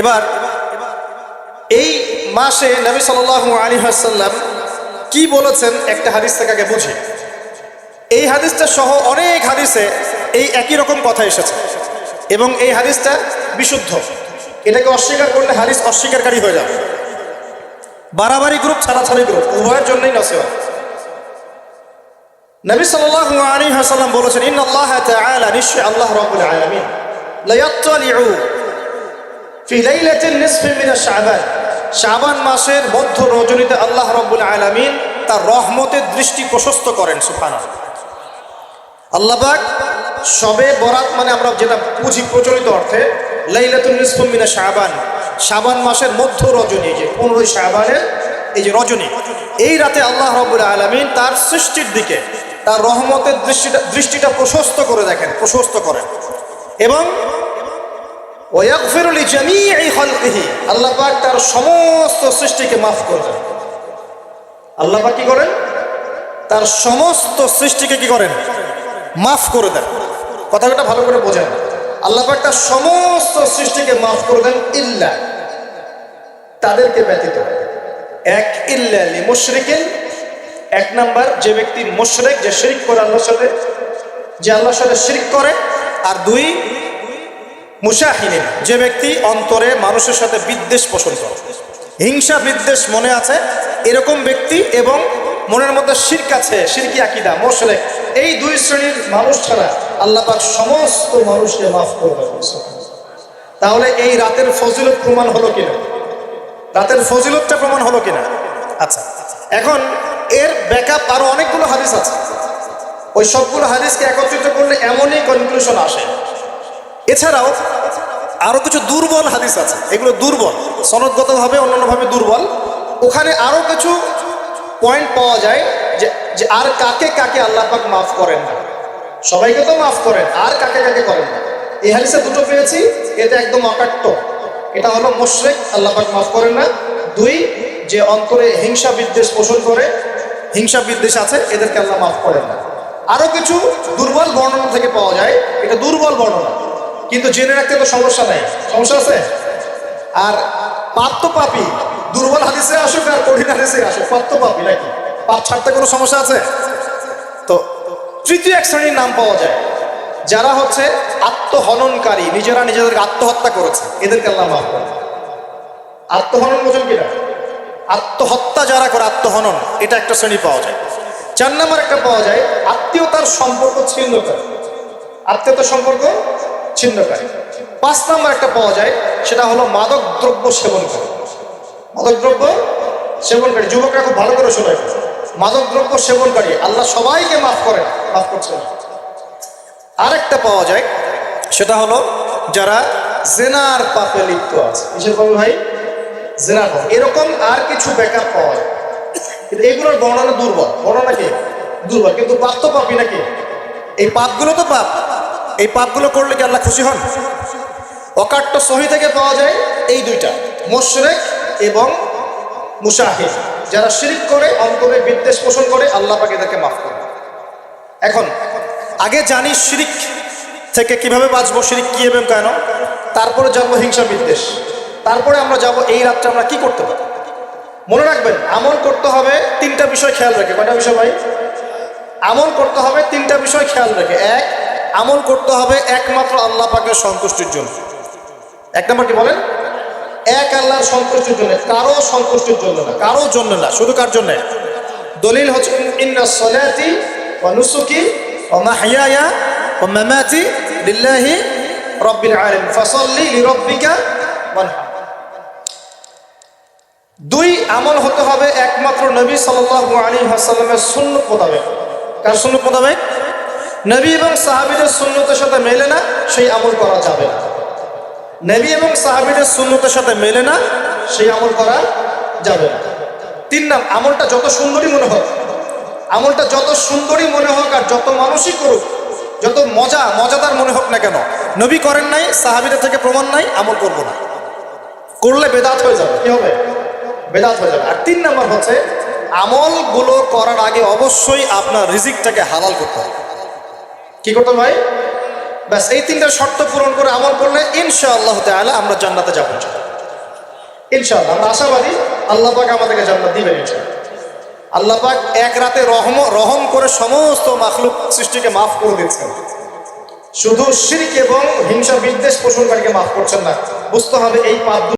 এবার এই মাসে নবী সাল্লাল্লাহু আলাইহি ওয়াসাল্লাম কি বলেছেন একটা হাদিস থেকে আগে বুঝি। এই হাদিসটা সহ অনেক হাদিসে এই একই রকম কথা এসেছে এবং এই হাদিসটা বিশুদ্ধ। এটাকে অস্বীকার করলে হাদিস অস্বীকারী হয়ে যাবে। বাড়াবাড়ি গ্রুপ, ছাড়াছাড়ি গ্রুপ, উভয়ের জন্যই নসিহত। নবী সাল্লাল্লাহু আলাইহি ওয়াসাল্লাম বলেছেন, ইন্নাল্লাহ তাআলা, নিশ্চয় আল্লাহ রাব্বুল আলামিন, লা ইয়াত্তালিউ ফি লাইলাতিন নিসফি মিন শাবান, শাবান মাসের মধ্য রজনীতে আল্লাহ রাব্বুল আলামিন তার রহমতের দৃষ্টি প্রশস্ত করেন। সুবহানাল্লাহ। আল্লাহ পাক শবে বরাত মানে আমরা যেটা বুঝি প্রচলিত অর্থে, লাইলাতুন নিসফি মিন শাবান, শাবান মাসের মধ্য রজনী, যে 15 শাবানের এই যে রজনী, এই রাতে আল্লাহ রাব্বুল আলামিন তার সৃষ্টির দিকে তার রহমতের দৃষ্টিটা প্রশস্ত করে দেখেন, প্রশস্ত করেন। এবং ওয়াগফিরু লিজামিই খালকিহি, আল্লাহ পাক তার সমস্ত সৃষ্টিকে মাফ করে দেন। আল্লাহ পাক কি করেন? তার সমস্ত সৃষ্টিকে কি করেন? মাফ করে দেন। কথাটা ভালো করে বোঝেন। আল্লাহ পাক তার সমস্ত সৃষ্টিকে মাফ করে দেন, ইল্লা, তাদেরকে ব্যতীত। এক, ইল্লা লিমুশরিকিন, এক নাম্বার যে ব্যক্তি মুশরিক, যে শিরক করে আল্লাহর সাথে, যে আল্লাহর সাথে শিরক করে। আর দুই, মুশাহিনিন, যে ব্যক্তি অন্তরে মানুষের সাথে বিদ্বেষ পোষণ করে, হিংসা বিদ্বেষ মনে আছে এরকম ব্যক্তি, এবং মনের মধ্যে শিরক আছে, শিরকি আকীদা, মুশরিক, এই দুই শ্রেণীর মানুষ ছাড়া আল্লাহ পাক সমস্ত মানুষকে মাফ করে দেন। তাহলে এই রাতের ফজিলত প্রমাণ হলো কিনা? রাতের ফজিলতটা প্রমাণ হলো কিনা? আচ্ছা, এখন এর ব্যাকআপ আরো অনেকগুলো হাদিস আছে। ওই সবগুলো হাদিসকে একত্রিত করলে এমনই কনক্লুশন আসে। এছাড়াও আরো কিছু দুর্বল হাদিস আছে, এগুলো দুর্বল, সনদগতভাবে অন্যান্যভাবে দুর্বল। ওখানে আরো কিছু পয়েন্ট পাওয়া যায় যে আর কাকে কাকে আল্লাহ পাক মাফ করেন না। সবাইকে তো মাফ করেন, আর কাকে কাকে করেন না। এই হাদিসে দুটো পেয়েছি, এটা একদম অকাট্য। এটা হলো মুশরিক, আল্লাহ পাক মাফ করেন না। দুই, যে অন্তরে হিংসা বিদ্বেষ পোষণ করে, হিংসা বিদ্বেষ আছে, এদেরকে আল্লাহ মাফ করেন না। আরো কিছু দুর্বল বর্ণনা থেকে পাওয়া যায়, এটা দুর্বল বর্ণনা, কিন্তু জেনে রাখতে তো সমস্যা নাই। সমস্যা আছে? আর পাপ তো পাপই, দুর্বল হাদিসে আসুক আর কঠিন হাদিসে আসুক, পাপ তো পাপই নাকি? পাপ ছাড়তে কোনো সমস্যা আছে? তো তৃতীয় এক শ্রেণীর নাম পাওয়া যায়, যারা হচ্ছে আত্মহননকারী, নিজেরা নিজেদেরকে আত্মহত্যা করেছে, এদেরকে আল্লাহ মাফ করেন। আত্মহনন বোঝেন কিনা? আত্মহত্যা যারা করে, আত্মহনন, এটা একটা শ্রেণী পাওয়া যায়। 4 নম্বর একটা পাওয়া যায় আত্মীয়তার সম্পর্ক ছিন্নকারী, আত্মীয়তার সম্পর্ক ছিন্নকারী। 5 নম্বর একটা পাওয়া যায়, সেটা হলো মাদক দ্রব্য সেবনকারী। মাদক দ্রব্য সেবনকারী, যুবকরা খুব ভালো করে শোনায়, মাদক দ্রব্য সেবনকারী আল্লাহ সবাইকে মাফ করেন, মাফ করছেন। আরেকটা পাওয়া যায়, সেটা হলো যারা জেনার পাপে লিপ্ত আছে। কিসের পাপে ভাই? জেনার পাপ। এরকম আর কিছু ব্যাকআপ পাওয়া যায়, কিন্তু এগুলোর বর্ণনা দুর্বল। বর্ণনা কি? দুর্বল, কিন্তু পাপ তো পাপই নাকি? এই পাপগুলো তো পাপ, এই পাপগুলো করলে কি আল্লাহ খুশি হন? অকাট্য সহি থেকে পাওয়া যায় এই দুইটা, মুশরিক এবং মুশাহিদ, যারা শিরক করে, অন্তরে বিদ্বেষ পোষণ করে, আল্লাহ পাক এদেরকে মাফ করে। এখন আগে জানি শিরক থেকে কিভাবে বাঁচবো, শিরক কি এবং কেন, তারপরে জানবো হিংসা বিদ্বেষ, তারপরে আমরা যাব এই রাতটা আমরা কি করতে পারি। মনে রাখবেন, আমল করতে হবে 3টা বিষয় খেয়াল রেখে। কয়টা বিষয় ভাই? আমল করতে হবে 3টা বিষয় খেয়াল রেখে। এক, আমল করতে হবে একমাত্র আল্লাহ পাকের সন্তুষ্টির জন্য। 1 নম্বর কি বলেন? এক, আল্লাহর সন্তুষ্টির জন্য, কারো সন্তুষ্টির জন্য না, কারো জন্য না, শুধু কার জন্য? দলিল হচ্ছে ইন্নাস সালাতি ওয়া নুসুকি ওয়া মাহইয়ায়া ওয়া মামাতি লিল্লাহি রাব্বিল আলামিন ফাসাল্লি লিরাব্বিকা ওয়ানহার। 2, আমল হতে হবে একমাত্র নবী সাল্লাল্লাহু আলাইহি ওয়াসাল্লামের সুন্নাত মোতাবেক। কার সুন্নাত মোতাবেক? নবী এবং সাহাবীদের সুন্নতের সাথে মেলে না, সেই আমল করা যাবে না। নবী এবং সাহাবীদের সুন্নতের সাথে মেলে না, সেই আমল করা যাবে না। 3 নম্বর, আমলটা যত সুন্দরী মনে হোক, আমলটা যত সুন্দরী মনে হোক আর যত মানুষই করুক, যত মজাদার মনে হোক না কেন, নবী করেন নাই, সাহাবীদের থেকে প্রমাণ নাই, আমল করব না। করলে বেদাত হয়ে যাবে। কি হবে? বেদাত হয়ে যাবে। আর 3 নম্বর হচ্ছে, আমলগুলো করার আগে অবশ্যই আপনার রিজিকটাকে হালাল করতে হবে। কি করতে হবে ভাই? ব্যাস এই 3টা শর্ত পূরণ করে আমল করলে ইনশাআল্লাহ তাআলা আমরা জান্নাতে যাব। ইনশাআল্লাহ আমরা আশাবাদী আল্লাহ পাক আমাদেরকে জান্নাত দিবেন ইনশাআল্লাহ। আল্লাহ পাক এক রাতে রহম করে সমস্ত মাখলুক সৃষ্টিকে মাফ করে দিচ্ছেন, শুধু শিরক এবং হিংসা বিদ্বেষ পোষণকারীকে মাফ করছেন না। বুঝতে হবে এই পাপ